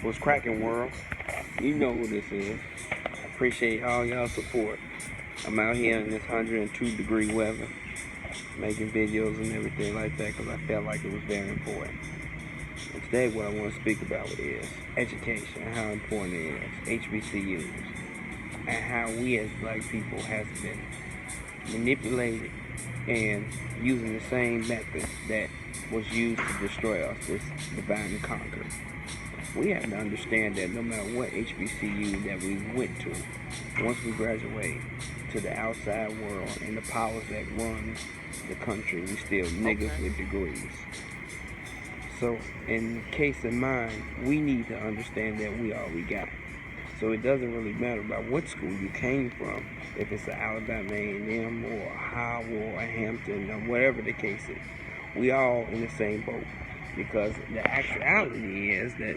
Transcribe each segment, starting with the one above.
What's cracking, world? You know who this is. I appreciate all y'all support. I'm out here in this 102-degree weather, making videos and everything like that because I felt like it was very important. And today, what I want to speak about is education and how important it is, HBCUs, and how we as black people has been manipulated and using the same methods that was used to destroy us, this divide and conquer. We have to understand that no matter what HBCU that we went to, once we graduate to the outside world and the powers that run the country, we still niggas with degrees. So, in case of mind, we need to understand that we all we got. So it doesn't really matter about what school you came from, if it's an Alabama A&M or a Howard or a Hampton or whatever the case is. We all in the same boat, because the actuality is that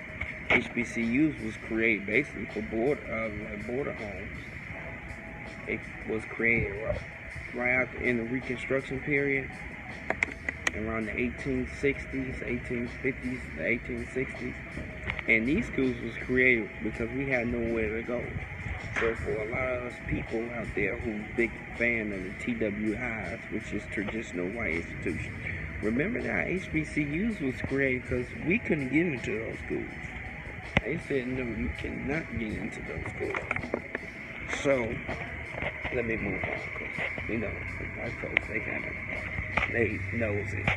HBCUs was created basically for border homes. It was created right after in the Reconstruction period, around the 1860s, 1850s, the 1860s. And these schools was created because we had nowhere to go. So for a lot of us people out there who's big fan of the TWIs, which is traditional white institutions, remember that HBCUs was created because we couldn't get into those schools. They said, no, you cannot get into those schools. So, let me move on, because, white folks, they knows it.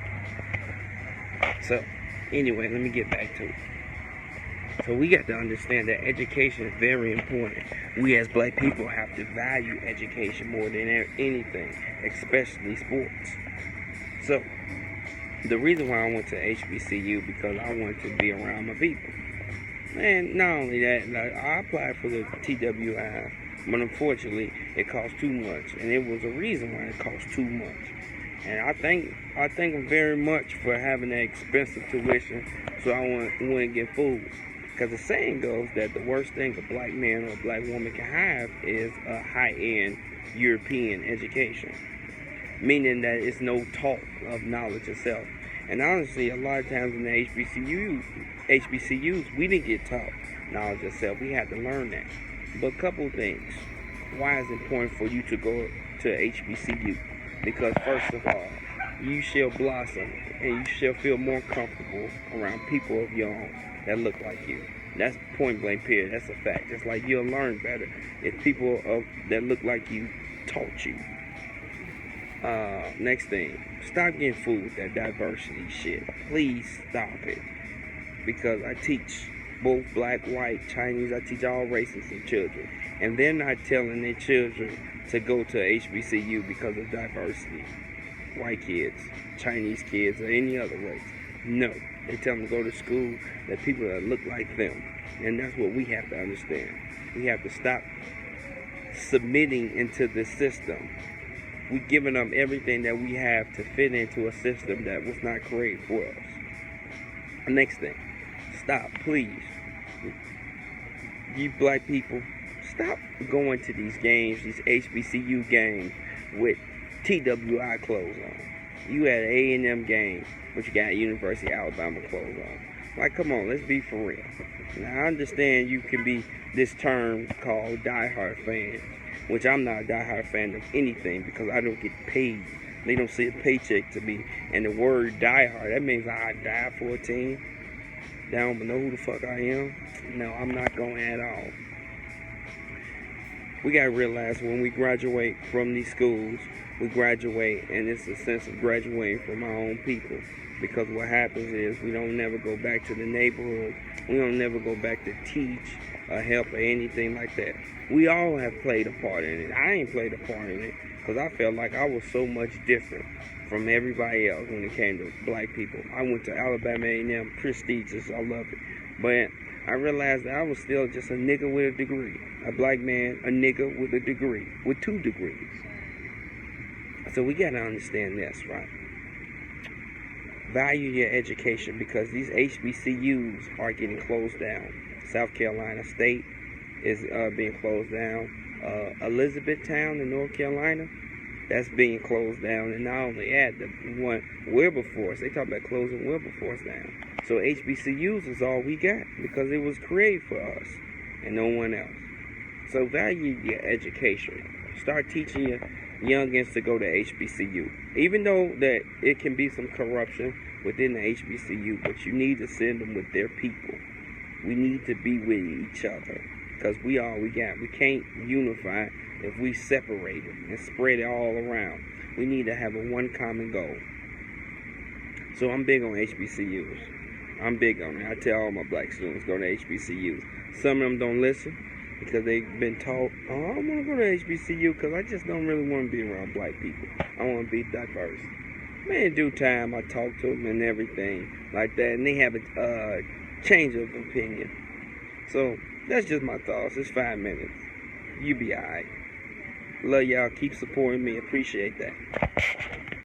So, anyway, let me get back to it. So we got to understand that education is very important. We as black people have to value education more than anything, especially sports. So, the reason why I went to HBCU because I wanted to be around my people. And not only that, I applied for the TWI, but unfortunately, it cost too much, and it was a reason why it cost too much. And I thank them very much for having that expensive tuition, so I wouldn't get fooled. Because the saying goes that the worst thing a black man or a black woman can have is a high-end European education, meaning that it's no talk of knowledge itself. And honestly, a lot of times in the HBCUs, we didn't get taught knowledge itself. We had to learn that. But a couple of things. Why is it important for you to go to HBCU? Because first of all, you shall blossom and you shall feel more comfortable around people of your own that look like you. That's point blank period. That's a fact. It's like you'll learn better if people that look like you taught you. Next thing, stop getting fooled with that diversity shit. Please stop it. Because I teach both black, white, Chinese, I teach all races and children. And they're not telling their children to go to HBCU because of diversity. White kids, Chinese kids, or any other race. No. They tell them to go to school that people that look like them. And that's what we have to understand. We have to stop submitting into the system. We're giving up everything that we have to fit into a system that was not created for us. Next thing, stop, please. You black people, stop going to these games, these HBCU games with TWI clothes on. You had an A&M game, but you got University of Alabama clothes on. Like, come on, let's be for real. Now, I understand you can be this term called diehard fan, which I'm not a diehard fan of anything because I don't get paid. They don't see a paycheck to me. And the word diehard, that means I die for a team. They don't know who the fuck I am. No, I'm not going at all. We got to realize when we graduate from these schools, we graduate, and it's a sense of graduating from our own people. Because what happens is we don't never go back to the neighborhood. We don't never go back to teach or help or anything like that. We all have played a part in it. I ain't played a part in it because I felt like I was so much different from everybody else when it came to black people. I went to Alabama A&M, prestigious, I love it. But I realized that I was still just a nigga with a degree. A black man, a nigga with a degree, with 2 degrees. So we gotta understand this, right? Value your education because these HBCUs are getting closed down. South Carolina State is being closed down. Elizabethtown in North Carolina, that's being closed down. And not only that, the one Wilberforce, they talk about closing Wilberforce down. So HBCUs is all we got because it was created for us and no one else. So value your education. Start teaching your youngins to go to HBCU. Even though that it can be some corruption within the HBCU, but you need to send them with their people. We need to be with each other because we all we got. We can't unify if we separate it and spread it all around. We need to have a one common goal. So I'm big on HBCUs. I'm big on it. I tell all my black students, go to HBCUs. Some of them don't listen because they've been taught, oh, I don't want to go to HBCU because I just don't really want to be around black people. I want to be diverse. Man, in due time, I talk to them and everything like that, and they have a change of opinion. So that's just my thoughts. It's 5 minutes. You be alright. Love y'all. Keep supporting me. Appreciate that.